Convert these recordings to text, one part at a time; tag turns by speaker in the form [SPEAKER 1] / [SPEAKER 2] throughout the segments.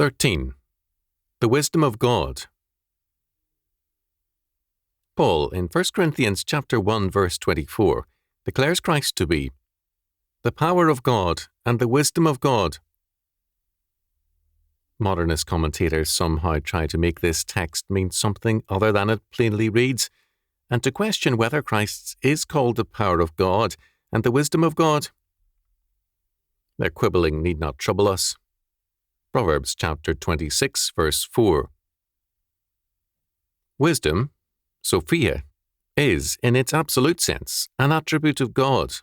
[SPEAKER 1] 13. The wisdom of God. Paul, in 1 Corinthians chapter 1, verse 24, declares Christ to be the power of God and the wisdom of God. Modernist commentators somehow try to make this text mean something other than it plainly reads, and to question whether Christ is called the power of God and the wisdom of God. Their quibbling need not trouble us. Proverbs chapter 26, verse 4. Wisdom, Sophia, is, in its absolute sense, an attribute of God.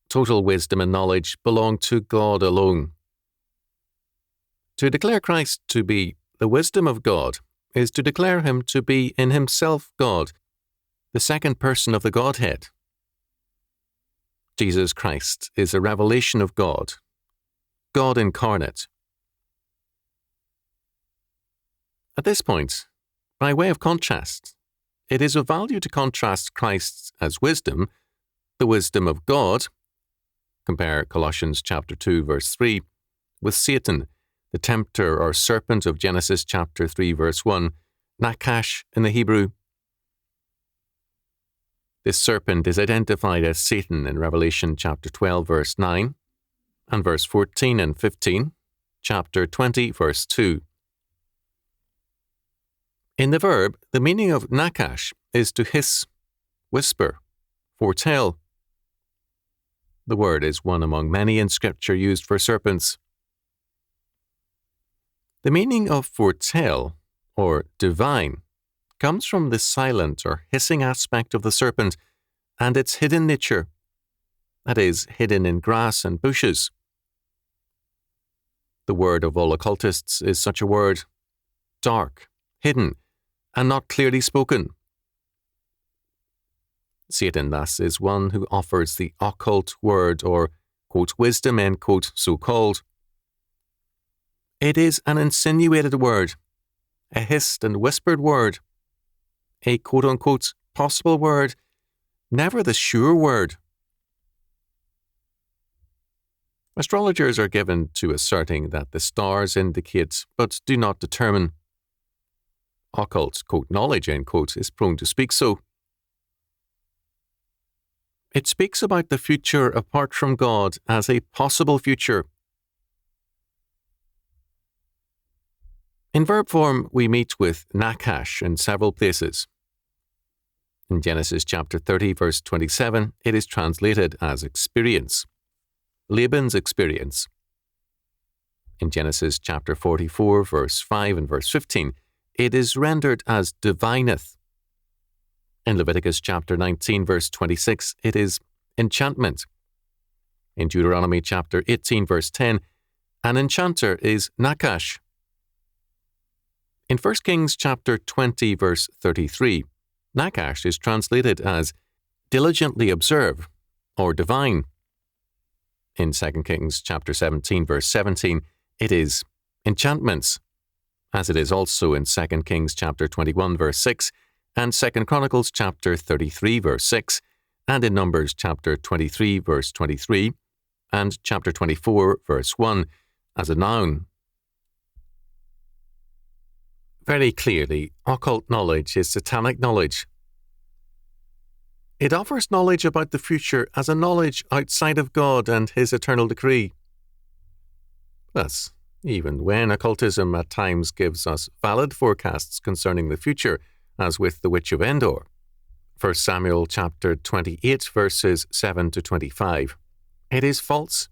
[SPEAKER 1] Total wisdom and knowledge belong to God alone. To declare Christ to be the wisdom of God is to declare him to be in himself God, the second person of the Godhead. Jesus Christ is a revelation of God, God incarnate. At this point, by way of contrast, it is of value to contrast Christ as wisdom, the wisdom of God, compare Colossians chapter 2 verse 3, with Satan, the tempter or serpent of Genesis chapter 3 verse 1, Nakash in the Hebrew. This serpent is identified as Satan in Revelation chapter 12 verse 9, and verse 14 and 15, chapter 20 verse 2. In the verb, the meaning of Nakash is to hiss, whisper, foretell. The word is one among many in Scripture used for serpents. The meaning of foretell, or divine, comes from the silent or hissing aspect of the serpent and its hidden nature, that is, hidden in grass and bushes. The word of all occultists is such a word, dark, hidden, and not clearly spoken. Satan, thus, is one who offers the occult word or, quote, wisdom, end quote, so-called. It is an insinuated word, a hissed and whispered word, a quote-unquote possible word, never the sure word. Astrologers are given to asserting that the stars indicate but do not determine. Occult, quote, knowledge, end quote, is prone to speak so. It speaks about the future apart from God as a possible future. In verb form, we meet with Nakash in several places. In Genesis chapter 30, verse 27, it is translated as experience, Laban's experience. In Genesis chapter 44, verse 5 and verse 15, it is rendered as divineth. In Leviticus chapter 19, verse 26, it is enchantment. In Deuteronomy chapter 18, verse 10, an enchanter is Nakash. In 1 Kings chapter 20, verse 33, Nakash is translated as diligently observe or divine. In 2 Kings chapter 17, verse 17, it is enchantments, as it is also in 2 Kings chapter 21, verse 6, and 2 Chronicles chapter 33, verse 6, and in Numbers chapter 23, verse 23, and chapter 24, verse 1, as a noun. Very clearly, occult knowledge is satanic knowledge. It offers knowledge about the future as a knowledge outside of God and his eternal decree. Thus, even when occultism at times gives us valid forecasts concerning the future, as with the Witch of Endor, 1 Samuel chapter 28 verses 7 to 25, it is false,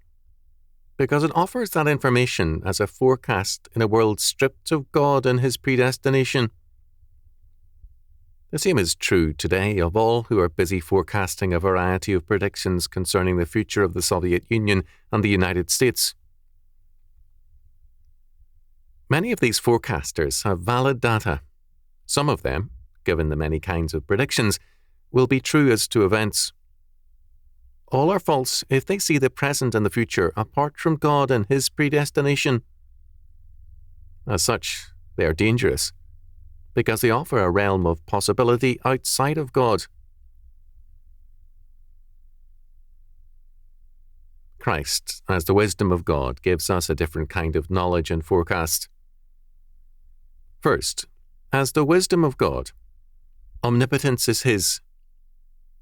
[SPEAKER 1] because it offers that information as a forecast in a world stripped of God and his predestination. The same is true today of all who are busy forecasting a variety of predictions concerning the future of the Soviet Union and the United States. Many of these forecasters have valid data. Some of them, given the many kinds of predictions, will be true as to events. All are false if they see the present and the future apart from God and his predestination. As such, they are dangerous, because they offer a realm of possibility outside of God. Christ, as the wisdom of God, gives us a different kind of knowledge and forecast. First, as the wisdom of God, omnipotence is His.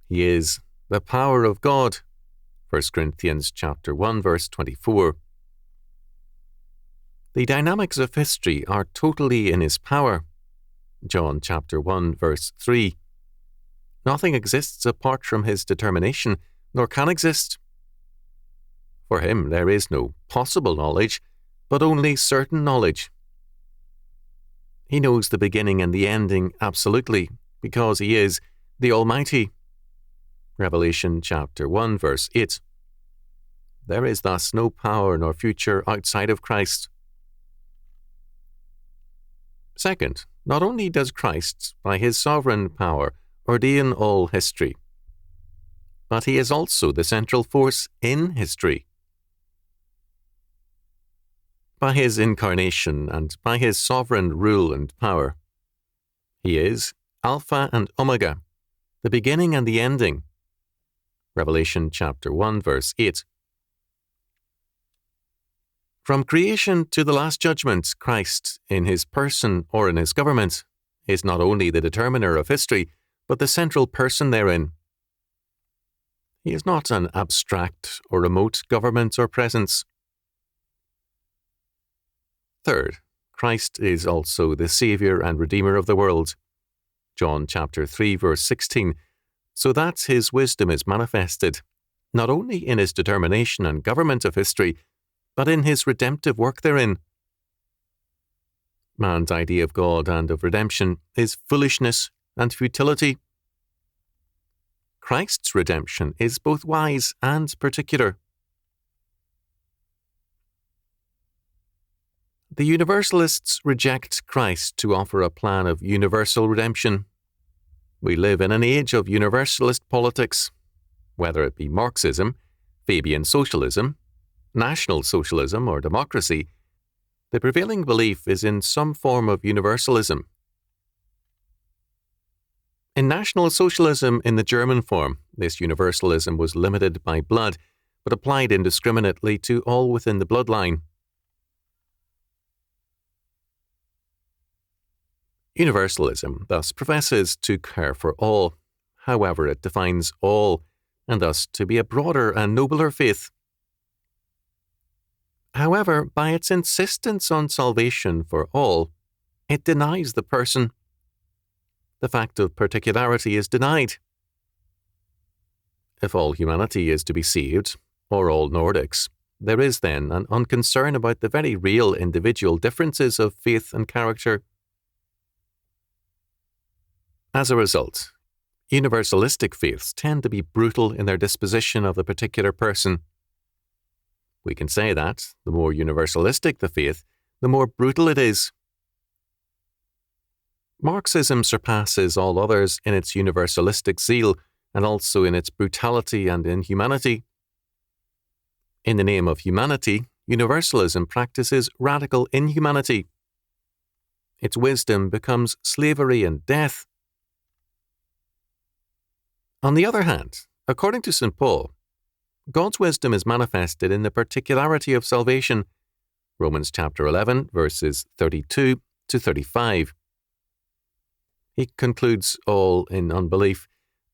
[SPEAKER 1] He is the power of God. 1 Corinthians chapter 1, verse 24. The dynamics of history are totally in His power. John chapter 1, verse 3. Nothing exists apart from His determination, nor can exist. For Him there is no possible knowledge, but only certain knowledge. He knows the beginning and the ending absolutely, because He is the Almighty. Revelation chapter 1, verse 8. There is thus no power nor future outside of Christ. Second, not only does Christ, by His sovereign power, ordain all history, but He is also the central force in history. By His incarnation and by His sovereign rule and power, He is Alpha and Omega, the beginning and the ending. Revelation chapter 1, verse 8. From creation to the last judgment, Christ, in His person or in His government, is not only the determiner of history, but the central person therein. He is not an abstract or remote government or presence. Third, Christ is also the Saviour and Redeemer of the world. John chapter 3, verse 16, so that His wisdom is manifested, not only in His determination and government of history, but in His redemptive work therein. Man's idea of God and of redemption is foolishness and futility. Christ's redemption is both wise and particular. The Universalists reject Christ to offer a plan of universal redemption. We live in an age of universalist politics, whether it be Marxism, Fabian socialism, National Socialism, or democracy. The prevailing belief is in some form of universalism. In National Socialism in the German form, this universalism was limited by blood, but applied indiscriminately to all within the bloodline. Universalism thus professes to care for all, however it defines all, and thus to be a broader and nobler faith. However, by its insistence on salvation for all, it denies the person. The fact of particularity is denied. If all humanity is to be saved, or all Nordics, there is then an unconcern about the very real individual differences of faith and character. As a result, universalistic faiths tend to be brutal in their disposition of the particular person. We can say that, the more universalistic the faith, the more brutal it is. Marxism surpasses all others in its universalistic zeal and also in its brutality and inhumanity. In the name of humanity, universalism practices radical inhumanity. Its wisdom becomes slavery and death. On the other hand, according to St. Paul, God's wisdom is manifested in the particularity of salvation. Romans chapter 11, verses 32 to 35. He concludes all in unbelief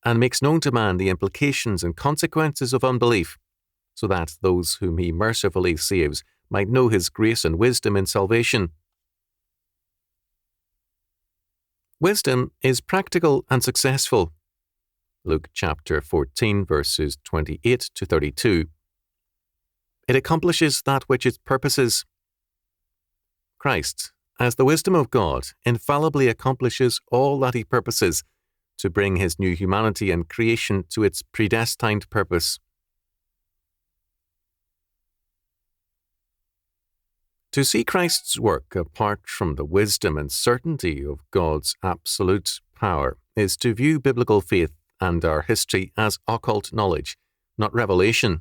[SPEAKER 1] and makes known to man the implications and consequences of unbelief, so that those whom He mercifully saves might know His grace and wisdom in salvation. Wisdom is practical and successful. Luke chapter 14, verses 28 to 32. It accomplishes that which it purposes. Christ, as the wisdom of God, infallibly accomplishes all that He purposes to bring His new humanity and creation to its predestined purpose. To see Christ's work apart from the wisdom and certainty of God's absolute power is to view biblical faith and our history as occult knowledge, not revelation.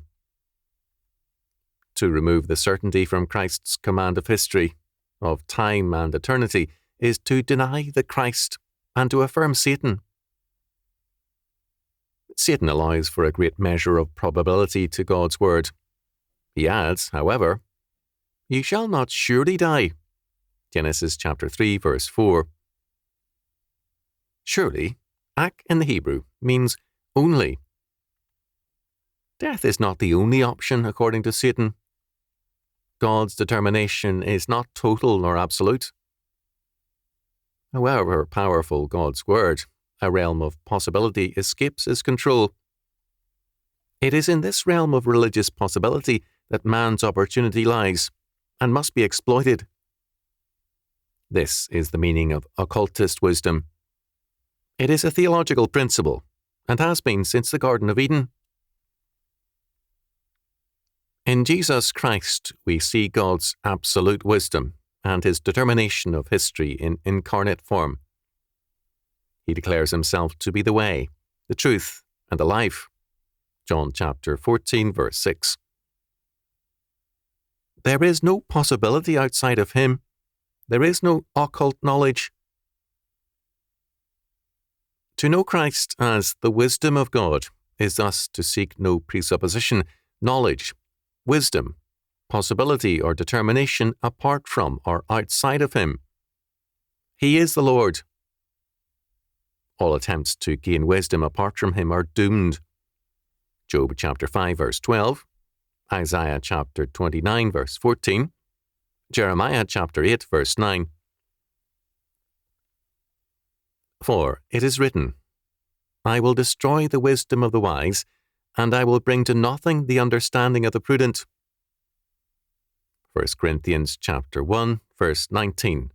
[SPEAKER 1] To remove the certainty from Christ's command of history, of time and eternity, is to deny the Christ and to affirm Satan. Satan allows for a great measure of probability to God's word. He adds, however, "Ye shall not surely die." Genesis chapter 3, verse 4. Surely, ak in the Hebrew, means only. Death is not the only option according to Satan. God's determination is not total or absolute. However powerful God's word, a realm of possibility escapes his control. It is in this realm of religious possibility that man's opportunity lies, and must be exploited. This is the meaning of occultist wisdom. It is a theological principle, and has been since the Garden of Eden. In Jesus Christ, we see God's absolute wisdom and his determination of history in incarnate form. He declares himself to be the way, the truth, and the life. John chapter 14, verse 6. There is no possibility outside of him. There is no occult knowledge. To know Christ as the wisdom of God is thus to seek no presupposition, knowledge, wisdom, possibility, or determination apart from or outside of him. He is the Lord. All attempts to gain wisdom apart from him are doomed. Job chapter 5, verse 12, Isaiah chapter 29, verse 14, Jeremiah chapter 8, verse 9. For it is written, I will destroy the wisdom of the wise, and I will bring to nothing the understanding of the prudent. 1 Corinthians chapter 1, verse 19.